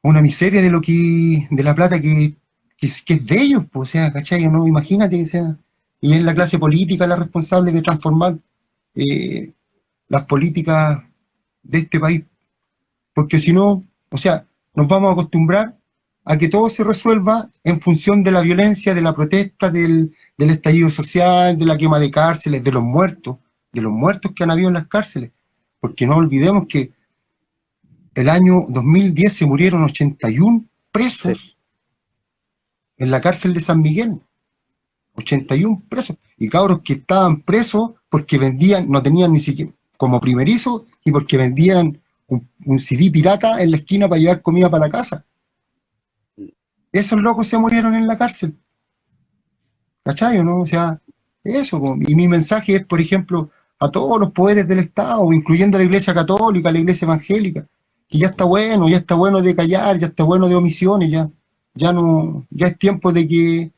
S3: una miseria de la plata que es de ellos, pues, o sea, ¿cachai? ¿No? Imagínate, o sea, y es la clase política la responsable de transformar eh, las políticas de este país, porque si no, o sea, nos vamos a acostumbrar a que todo se resuelva en función de la violencia, de la protesta, del estallido social, de la quema de cárceles, de los muertos que han habido en las cárceles, porque no olvidemos que el año 2010 se murieron 81
S1: Sí.
S3: presos en la cárcel de San Miguel, 81 presos, y cabros que estaban presos porque vendían, no tenían ni siquiera como primerizo, y porque vendían un CD pirata en la esquina para llevar comida para la casa. Esos locos se murieron en la cárcel, ¿cachai? ¿No? O sea, eso, po. Y mi mensaje es, por ejemplo, a todos los poderes del Estado, incluyendo a la Iglesia Católica, a la Iglesia Evangélica, que ya está bueno de callar, ya está bueno de omisiones, ya no, ya es tiempo de que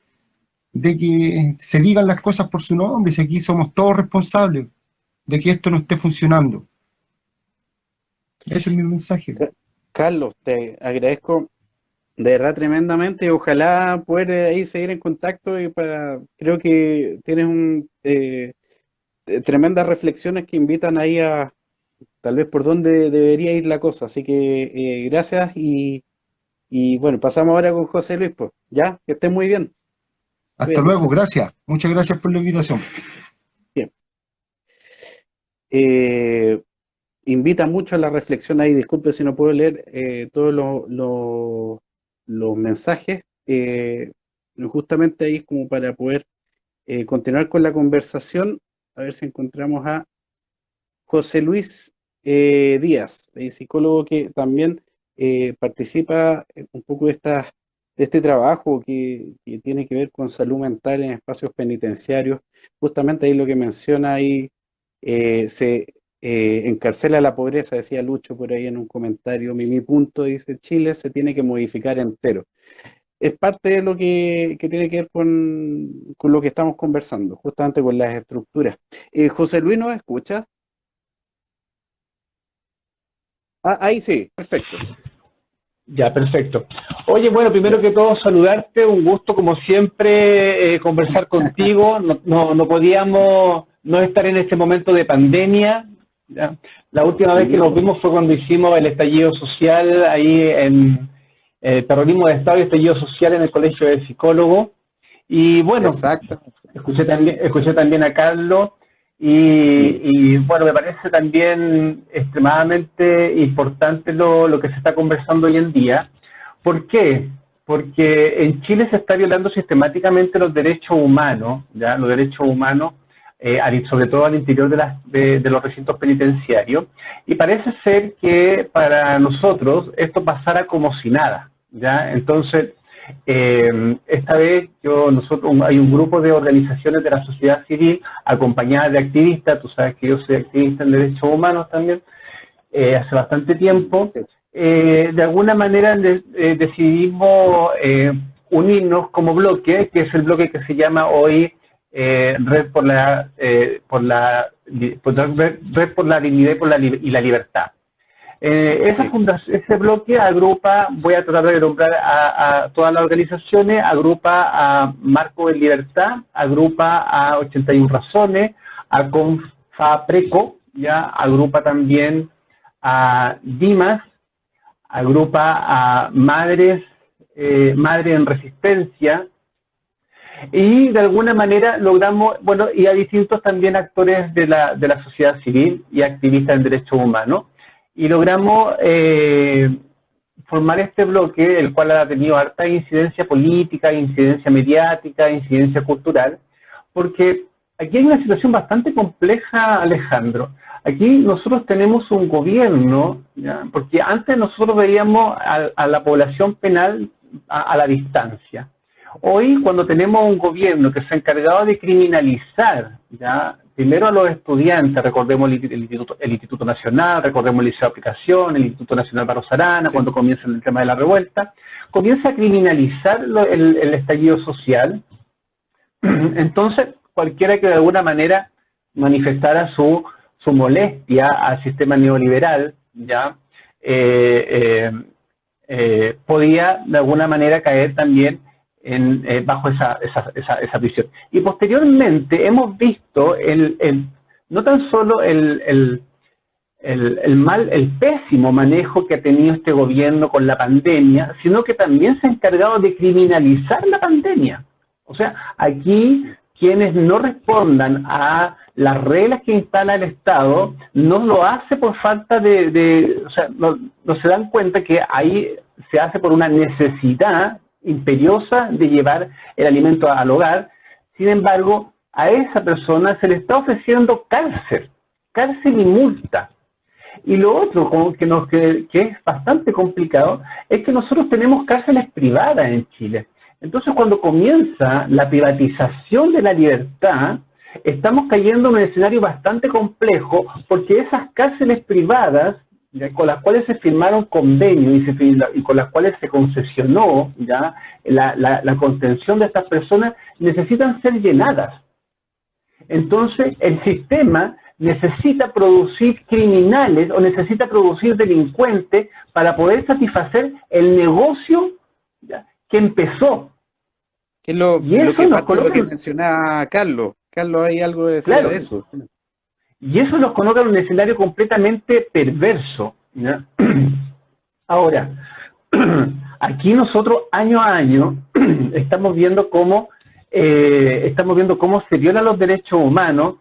S3: se digan las cosas por su nombre, si aquí somos todos responsables de que esto no esté funcionando. Ese es mi mensaje.
S1: Carlos, te agradezco de verdad tremendamente y ojalá poder ahí seguir en contacto creo que tienes tremendas reflexiones que invitan ahí a tal vez por dónde debería ir la cosa, así que gracias y bueno, pasamos ahora con José Luis, pues, ya, que estés muy bien,
S3: Hasta
S1: cuídate,
S3: luego,
S1: chao, chao.
S3: gracias. Muchas gracias por la invitación.
S1: Bien. Eh, Invita mucho a la reflexión ahí, disculpe si no puedo leer todos los mensajes, justamente ahí es como para poder continuar con la conversación, a ver si encontramos a José Luis Díaz, psicólogo que también participa un poco de este trabajo que tiene que ver con salud mental en espacios penitenciarios. Justamente ahí lo que menciona ahí, se encarcela la pobreza, decía Lucho por ahí en un comentario. Mi punto dice, Chile se tiene que modificar entero. Es parte de lo que tiene que ver con lo que estamos conversando, justamente con las estructuras. José Luis, ¿nos escucha? Ah, ahí sí, perfecto.
S4: Ya, perfecto. Oye, bueno, primero
S1: Ya.
S4: que todo saludarte, un gusto como siempre conversar contigo. No podíamos no estar en este momento de pandemia. ¿Ya? La última vez que
S1: Sí,
S4: nos vimos fue cuando hicimos el estallido social ahí en terrorismo de Estado y estallido social en el Colegio de Psicólogos. Y bueno,
S1: exacto.
S4: escuché también a Carlos
S1: Mm.
S4: y bueno, me parece también extremadamente importante lo que se está conversando hoy en día. ¿Por qué? Porque en Chile se está violando sistemáticamente los derechos humanos, ¿ya? Los derechos humanos, sobre todo al interior de los recintos penitenciarios, y parece ser que para nosotros esto pasara como si nada, ¿ya? Entonces, esta vez hay un grupo de organizaciones de la sociedad civil acompañadas de activistas, tú sabes que yo soy activista en derechos humanos también, hace bastante tiempo,
S1: Sí,
S4: de alguna manera decidimos unirnos como bloque, que es el bloque que se llama hoy Red Red por la Dignidad y la Libertad.
S1: sí,
S4: Ese bloque agrupa, voy a tratar de nombrar a todas las organizaciones, agrupa a Marco en Libertad, agrupa a 81 Razones, a Confapreco, ya agrupa también a Dimas, agrupa a Madre en Resistencia, y de alguna manera logramos, bueno, y a distintos también actores de la sociedad civil y activistas en derechos humanos, y logramos formar este bloque, el cual ha tenido harta incidencia política, incidencia mediática, incidencia cultural, porque aquí hay una situación bastante compleja, Alejandro. Aquí nosotros tenemos un gobierno, ¿ya? Porque antes nosotros veíamos a la población penal a la distancia. Hoy, cuando tenemos un gobierno que se ha encargado de criminalizar, ¿ya?, primero a los estudiantes, recordemos el Instituto Nacional, recordemos el Liceo de Aplicación, el Instituto Nacional Barros Arana, sí, cuando comienza el tema de la revuelta, comienza a criminalizar el estallido social. Entonces, cualquiera que de alguna manera manifestara su molestia al sistema neoliberal, ¿ya?, podía de alguna manera caer también bajo esa visión. Y posteriormente hemos visto no tan solo el pésimo manejo que ha tenido este gobierno con la pandemia, sino que también se ha encargado de criminalizar la pandemia. O sea, aquí quienes no respondan a las reglas que instala el Estado, no lo hace por falta o sea, no se dan cuenta que ahí se hace por una necesidad imperiosa de llevar el alimento al hogar. Sin embargo, a esa persona se le está ofreciendo cárcel y multa. Y lo otro que es bastante complicado es que nosotros tenemos cárceles privadas en Chile. Entonces, cuando comienza la privatización de la libertad, estamos cayendo en un escenario bastante complejo, porque esas cárceles privadas, ¿ya?, con las cuales se firmaron convenios y con las cuales se concesionó, ¿ya?, la contención de estas personas, necesitan ser llenadas. Entonces, el sistema necesita producir criminales o necesita producir delincuentes para poder satisfacer el negocio, ¿ya?, que empezó.
S1: Que es lo que mencionaba Carlos. Carlos, hay algo de decir, claro, de eso.
S4: Y eso nos coloca en un escenario completamente perverso, ¿ya? Ahora, aquí nosotros año a año estamos viendo cómo se violan los derechos humanos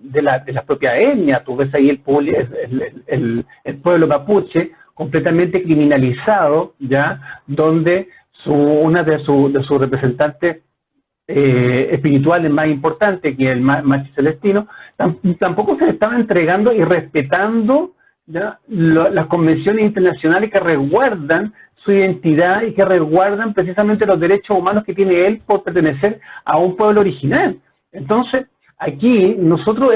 S4: de la propia etnia. Tú ves ahí el pueblo mapuche completamente criminalizado, ¿ya?, donde una de sus representantes espirituales más importantes, que es el Machi Celestino, tampoco se le estaba entregando y respetando, ¿ya?, las convenciones internacionales que resguardan su identidad y que resguardan precisamente los derechos humanos que tiene él por pertenecer a un pueblo original. Entonces, aquí nosotros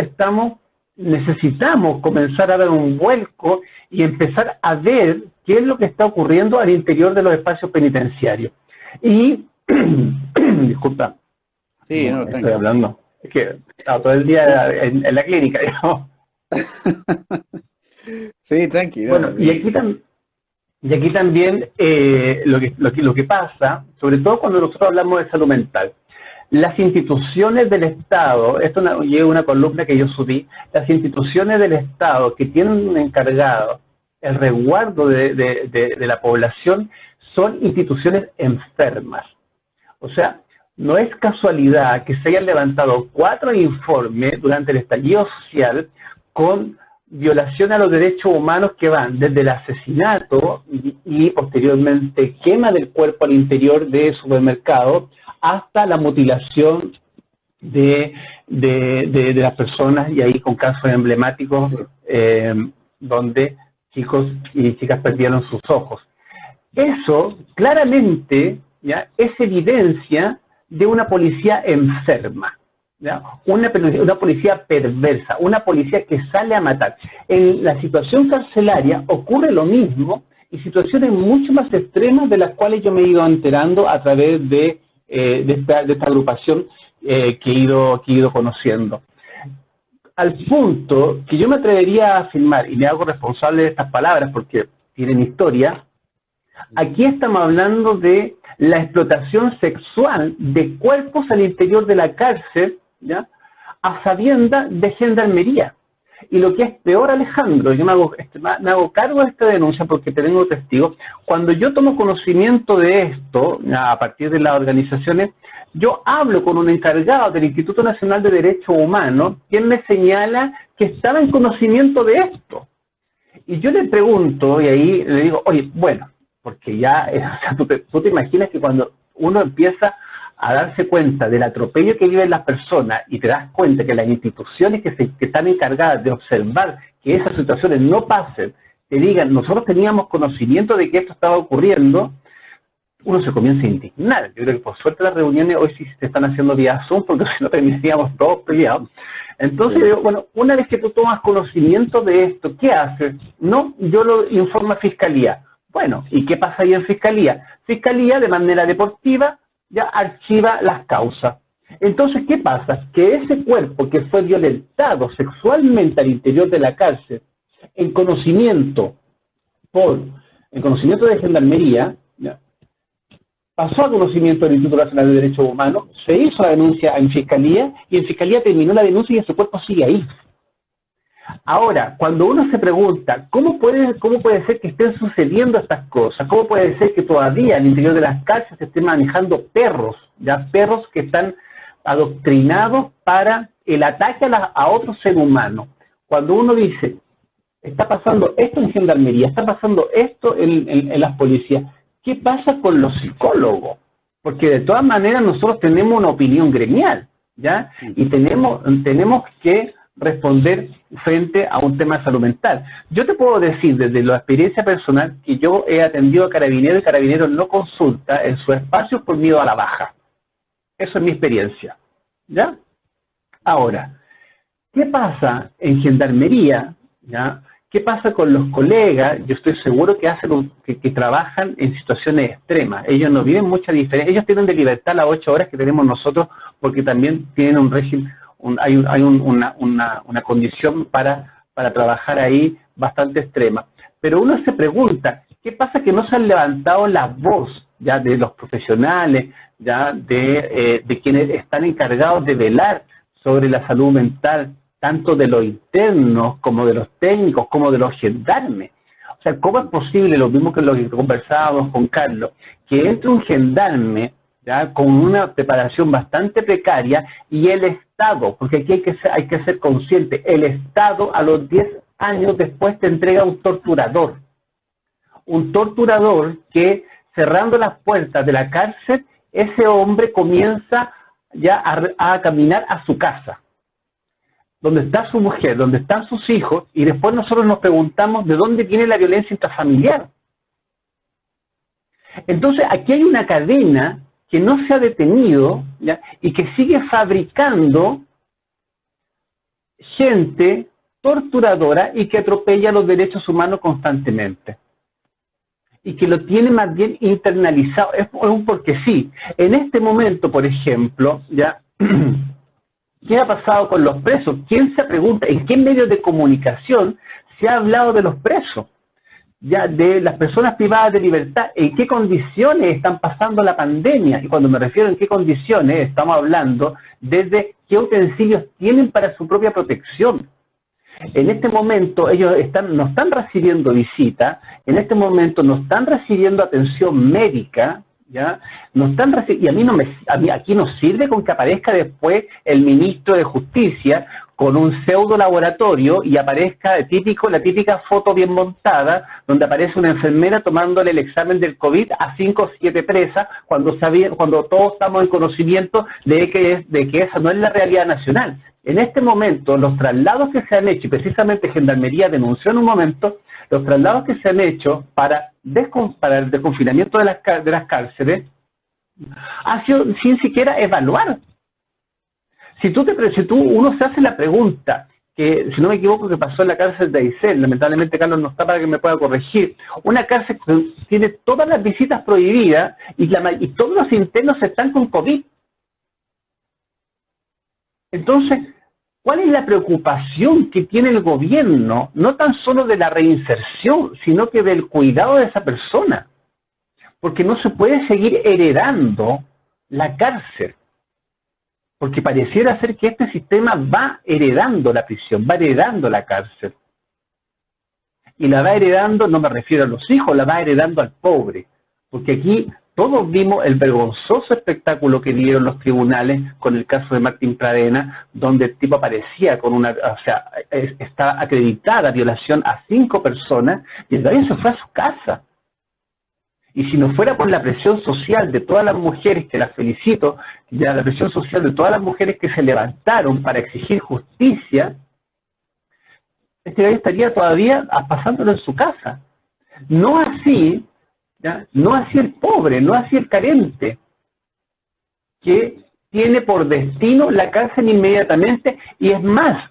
S4: necesitamos comenzar a dar un vuelco y empezar a ver qué es lo que está ocurriendo al interior de los espacios penitenciarios. Y, disculpa,
S1: sí, no,
S4: estoy hablando, es que todo el día en la clínica, digamos.
S1: Sí, tranquilo.
S4: Bueno, y aquí también lo que pasa, sobre todo cuando nosotros hablamos de salud mental, las instituciones del Estado, esto es una columna que yo subí, las instituciones del Estado que tienen encargado el resguardo de la población son instituciones enfermas. O sea, no es casualidad que se hayan levantado 4 informes durante el estallido social con violación a los derechos humanos que van desde el asesinato y posteriormente quema del cuerpo al interior de supermercados hasta la mutilación de las personas, y ahí con casos emblemáticos, sí, donde chicos y chicas perdieron sus ojos. Eso claramente, ¿ya?, es evidencia de una policía enferma, ¿ya?, una policía perversa, una policía que sale a matar. En la situación carcelaria ocurre lo mismo, y situaciones mucho más extremas de las cuales yo me he ido enterando a través de esta agrupación que he ido conociendo. Al punto que yo me atrevería a afirmar, y me hago responsable de estas palabras porque tienen historia, aquí estamos hablando de la explotación sexual de cuerpos al interior de la cárcel, ¿ya?, a sabienda de gendarmería. Y lo que es peor, Alejandro, yo me hago cargo de esta denuncia porque tengo testigos. Cuando yo tomo conocimiento de esto, a partir de las organizaciones, yo hablo con un encargado del Instituto Nacional de Derechos Humanos, quien me señala que estaba en conocimiento de esto. Y yo le pregunto, y ahí le digo, oye, bueno, porque ya, o sea, tú te imaginas que cuando uno empieza a darse cuenta del atropello que viven las personas y te das cuenta que las instituciones que están encargadas de observar que esas situaciones no pasen, te digan, nosotros teníamos conocimiento de que esto estaba ocurriendo, uno se comienza a indignar. Yo creo que por suerte las reuniones hoy sí se están haciendo vía Zoom, porque si no terminaríamos todos peleados. Entonces, bueno, una vez que tú tomas conocimiento de esto, ¿qué haces? No, yo lo informo a Fiscalía. Bueno, ¿y qué pasa ahí en Fiscalía? Fiscalía, de manera deportiva, ya archiva las causas. Entonces, ¿qué pasa? Que ese cuerpo que fue violentado sexualmente al interior de la cárcel, en conocimiento de Gendarmería, ¿ya?, pasó a conocimiento del Instituto Nacional de Derechos Humanos, se hizo la denuncia en Fiscalía, y en Fiscalía terminó la denuncia y ese cuerpo sigue ahí. Ahora, cuando uno se pregunta, ¿cómo puede ser que estén sucediendo estas cosas? ¿Cómo puede ser que todavía al interior de las cárceles se estén manejando perros, ya perros que están adoctrinados para el ataque a otro ser humano? Cuando uno dice, está pasando esto en Gendarmería, está pasando esto en las policías, ¿qué pasa con los psicólogos? Porque de todas maneras nosotros tenemos una opinión gremial, ¿ya? Y tenemos que responder frente a un tema de salud mental. Yo te puedo decir desde la experiencia personal que yo he atendido a Carabineros y Carabineros no consulta en su espacio por miedo a la baja. Eso es mi experiencia, ¿ya? Ahora, ¿qué pasa en Gendarmería, ya? ¿Qué pasa con los colegas? Yo estoy seguro que trabajan en situaciones extremas. Ellos no viven mucha diferencia. Ellos tienen de libertad las 8 horas que tenemos nosotros porque también tienen un régimen, hay una condición para trabajar ahí bastante extrema. Pero uno se pregunta, ¿qué pasa que no se han levantado la voz ya de los profesionales, ya de quienes están encargados de velar sobre la salud mental, tanto de los internos, como de los técnicos, como de los gendarmes? O sea, ¿cómo es posible, lo mismo que lo que conversábamos con Carlos, que entre un gendarme, ya, con una preparación bastante precaria, y el Estado, porque aquí hay que ser consciente, el Estado a los 10 años después te entrega un torturador que, cerrando las puertas de la cárcel, ese hombre comienza ya a caminar a su casa, donde está su mujer, donde están sus hijos, y después nosotros nos preguntamos de dónde viene la violencia intrafamiliar. Entonces, aquí hay una cadena que no se ha detenido, ¿ya?, y que sigue fabricando gente torturadora y que atropella los derechos humanos constantemente. Y que lo tiene más bien internalizado. Es un porque sí. En este momento, por ejemplo, ya, ¿qué ha pasado con los presos? ¿Quién se pregunta? ¿En qué medios de comunicación se ha hablado de los presos? Ya, de las personas privadas de libertad, ¿en qué condiciones están pasando la pandemia? Y cuando me refiero en qué condiciones, estamos hablando desde qué utensilios tienen para su propia protección. En este momento ellos no están recibiendo visita, en este momento no están recibiendo atención médica, ¿ya? No están y a mí aquí nos sirve con que aparezca después el ministro de Justicia con un pseudo laboratorio y aparezca la típica foto bien montada donde aparece una enfermera tomándole el examen del COVID a 5 o 7 presas cuando todos estamos en conocimiento de que esa no es la realidad nacional. En este momento, los traslados que se han hecho, y precisamente Gendarmería denunció en un momento, los traslados que se han hecho para el desconfinamiento de las cárceles, ha sido sin siquiera evaluar. Uno se hace la pregunta, que si no me equivoco que pasó en la cárcel de Aysén, lamentablemente Carlos no está para que me pueda corregir, una cárcel que tiene todas las visitas prohibidas y todos los internos están con COVID. Entonces, ¿cuál es la preocupación que tiene el gobierno, no tan solo de la reinserción, sino que del cuidado de esa persona? Porque no se puede seguir heredando la cárcel, porque pareciera ser que este sistema va heredando la prisión, va heredando la cárcel. Y la va heredando, no me refiero a los hijos, la va heredando al pobre, porque aquí todos vimos el vergonzoso espectáculo que dieron los tribunales con el caso de Martín Pradena, donde el tipo aparecía estaba acreditada violación a 5 personas y el gallo se fue a su casa. Y si no fuera por la presión social de todas las mujeres, que las felicito, ya la presión social de todas las mujeres que se levantaron para exigir justicia, este gallo estaría todavía pasándolo en su casa. No así ¿ya? No así el pobre, no así el carente, que tiene por destino la cárcel inmediatamente, y es más,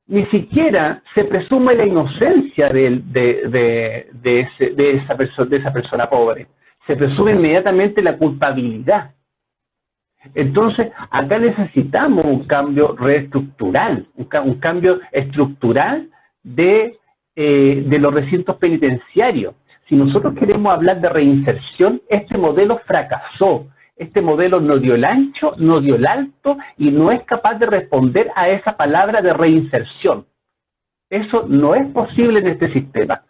S4: ni siquiera se presume la inocencia de esa persona pobre, se presume inmediatamente la culpabilidad. Entonces, acá necesitamos un cambio reestructural, un cambio estructural de los recintos penitenciarios. Si nosotros queremos hablar de reinserción, este modelo fracasó. Este modelo no dio el ancho, no dio el alto y no es capaz de responder a esa palabra de reinserción. Eso no es posible en este sistema.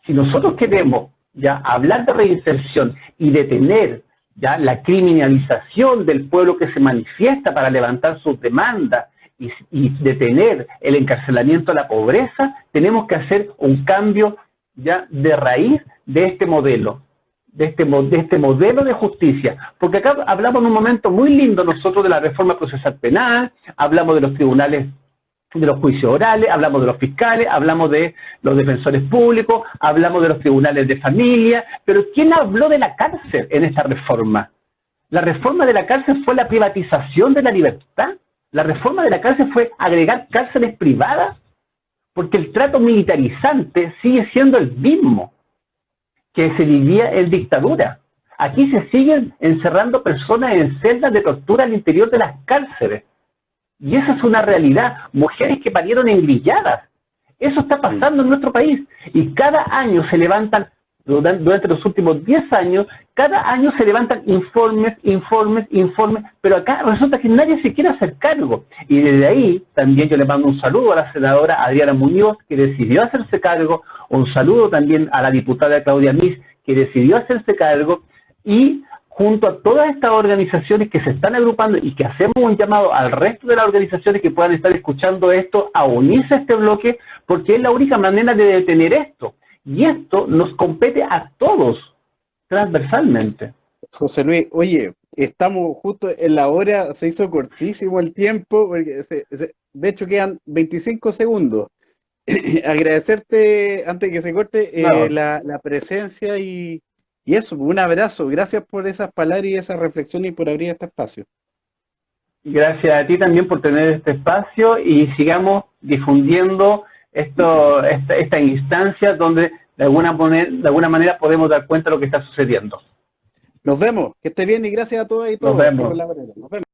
S4: Si nosotros queremos ya hablar de reinserción y detener ya la criminalización del pueblo que se manifiesta para levantar sus demandas y detener el encarcelamiento a la pobreza, tenemos que hacer un cambio ya de raíz de este modelo. De este modelo de justicia, porque acá hablamos en un momento muy lindo nosotros de la reforma procesal penal, hablamos de los tribunales, de los juicios orales, hablamos de los fiscales, hablamos de los defensores públicos, hablamos de los tribunales de familia, pero ¿quién habló de la cárcel en esta reforma? La reforma de la cárcel fue la privatización de la libertad, la reforma de la cárcel fue agregar cárceles privadas, porque el trato militarizante sigue siendo el mismo que se vivía en dictadura. Aquí se siguen encerrando personas en celdas de tortura al interior de las cárceles. Y esa es una realidad. Mujeres que parieron engrilladas. Eso está pasando en nuestro país. Y cada año se levantan, durante los últimos 10 años, cada año se levantan informes, pero acá resulta que nadie se quiere hacer cargo. Y desde ahí también yo le mando un saludo a la senadora Adriana Muñoz, que decidió hacerse cargo, un saludo también a la diputada Claudia Miss, que decidió hacerse cargo, y junto a todas estas organizaciones que se están agrupando y que hacemos un llamado al resto de las organizaciones que puedan estar escuchando esto, a unirse a este bloque, porque es la única manera de detener esto. Y esto nos compete a todos, transversalmente.
S1: José Luis, oye, estamos justo en la hora, se hizo cortísimo el tiempo, porque de hecho quedan 25 segundos. Agradecerte, antes de que se corte, la presencia y eso, un abrazo. Gracias por esas palabras y esa reflexión y por abrir este espacio.
S4: Gracias a ti también por tener este espacio y sigamos difundiendo esta instancia donde de alguna manera podemos dar cuenta de lo que está sucediendo.
S1: Nos vemos, que esté bien y gracias a todas y todos.
S4: Nos vemos.
S1: Nos vemos.